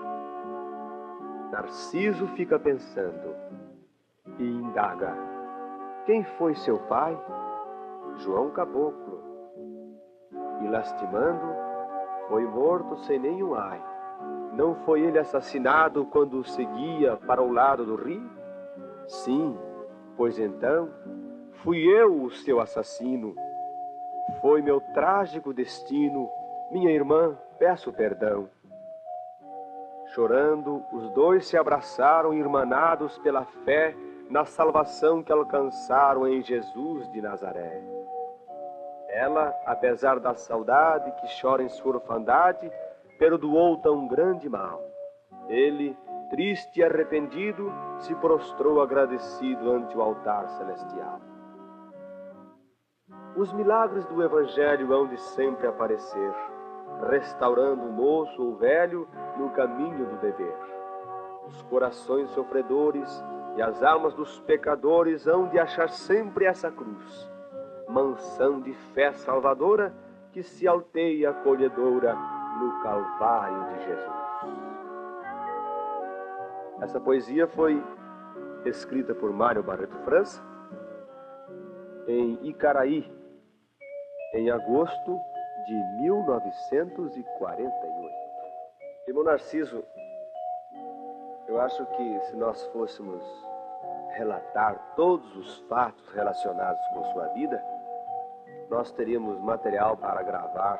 Narciso fica pensando e indaga: quem foi seu pai? João Caboclo. E lastimando, foi morto sem nenhum ai. Não foi ele assassinado quando seguia para o lado do rio? Sim, pois então fui eu o seu assassino. Foi meu trágico destino. Minha irmã, peço perdão. Chorando, os dois se abraçaram, irmanados pela fé na salvação que alcançaram em Jesus de Nazaré. Ela, apesar da saudade que chora em sua orfandade, perdoou tão grande mal. Ele, triste e arrependido, se prostrou agradecido ante o altar celestial. Os milagres do Evangelho hão de sempre aparecer, restaurando o moço ou velho no caminho do dever. Os corações sofredores e as almas dos pecadores hão de achar sempre essa cruz, mansão de fé salvadora que se alteia acolhedora no Calvário de Jesus. Essa poesia foi escrita por Mário Barreto França em Icaraí, em agosto de 1948. Irmão Narciso, eu acho que se nós fôssemos relatar todos os fatos relacionados com sua vida, nós teríamos material para gravar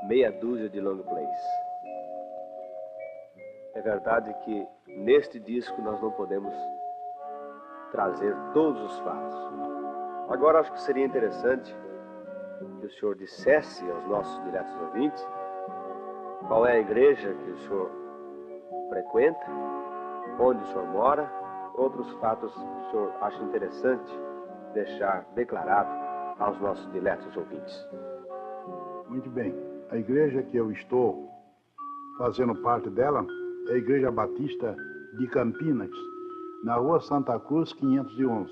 meia dúzia de long plays. É verdade que neste disco nós não podemos trazer todos os fatos. Agora acho que seria interessante que o senhor dissesse aos nossos diletos ouvintes qual é a igreja que o senhor frequenta, onde o senhor mora, outros fatos que o senhor acha interessante deixar declarado aos nossos diletos ouvintes. Muito bem. A igreja que eu estou fazendo parte dela é a Igreja Batista de Campinas, na Rua Santa Cruz, 511.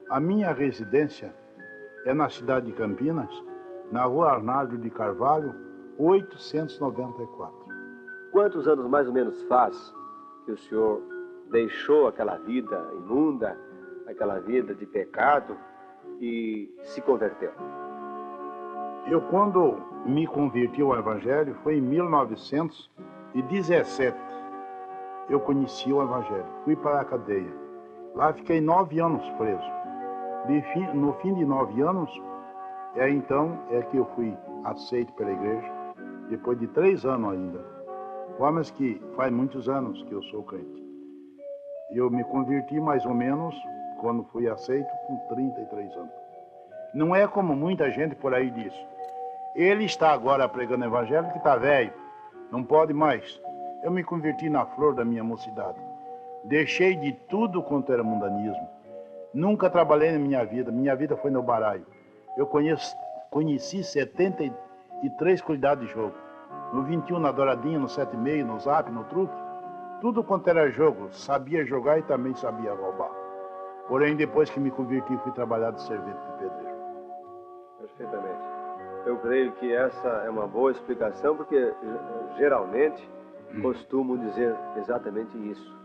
A minha residência é na cidade de Campinas, na Rua Arnaldo de Carvalho, 894. Quantos anos mais ou menos faz que o senhor deixou aquela vida imunda, aquela vida de pecado e se converteu? Eu, quando me converti ao Evangelho, foi em 1917. Eu conheci o Evangelho, fui para a cadeia. Lá fiquei 9 anos preso. No fim de 9 anos, então que eu fui aceito pela igreja, depois de 3 anos ainda. Mas que faz muitos anos que eu sou crente. Eu me converti mais ou menos, quando fui aceito, com 33 anos. Não é como muita gente por aí diz. Ele está agora pregando o evangelho que está velho, não pode mais. Eu me converti na flor da minha mocidade. Deixei de tudo quanto era mundanismo. Nunca trabalhei na minha vida foi no baralho. Eu conheci 73 qualidades de jogo. No 21, na douradinha, no 7,5, no zap, no truque. Tudo quanto era jogo, sabia jogar e também sabia roubar. Porém, depois que me converti, fui trabalhar de servente de pedreiro. Perfeitamente. Eu creio que essa é uma boa explicação, porque geralmente costumam dizer exatamente isso.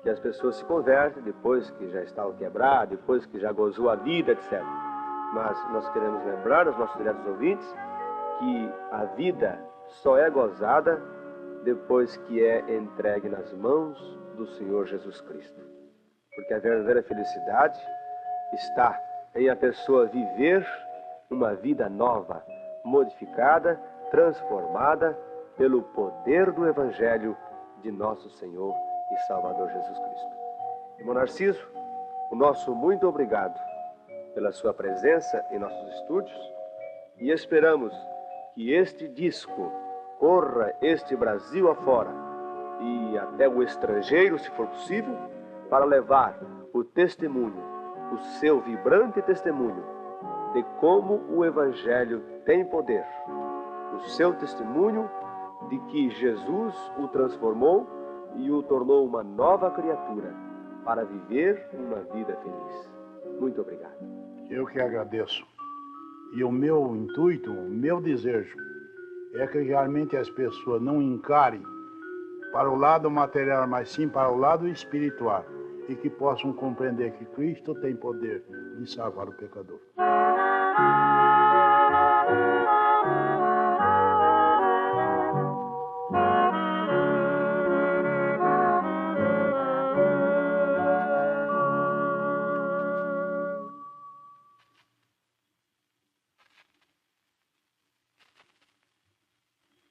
Que as pessoas se convertem depois que já estavam quebradas, depois que já gozou a vida, etc. Mas nós queremos lembrar aos nossos diretos ouvintes que a vida só é gozada depois que é entregue nas mãos do Senhor Jesus Cristo. Porque a verdadeira felicidade está em a pessoa viver uma vida nova, modificada, transformada pelo poder do Evangelho de nosso Senhor e Salvador Jesus Cristo. Irmão Narciso, o nosso muito obrigado pela sua presença em nossos estúdios e esperamos que este disco corra este Brasil afora e até o estrangeiro, se for possível, para levar o testemunho, o seu vibrante testemunho de como o Evangelho tem poder, o seu testemunho de que Jesus o transformou e o tornou uma nova criatura para viver uma vida feliz. Muito obrigado. Eu que agradeço. E o meu intuito, o meu desejo, é que realmente as pessoas não encarem para o lado material, mas sim para o lado espiritual, e que possam compreender que Cristo tem poder de salvar o pecador.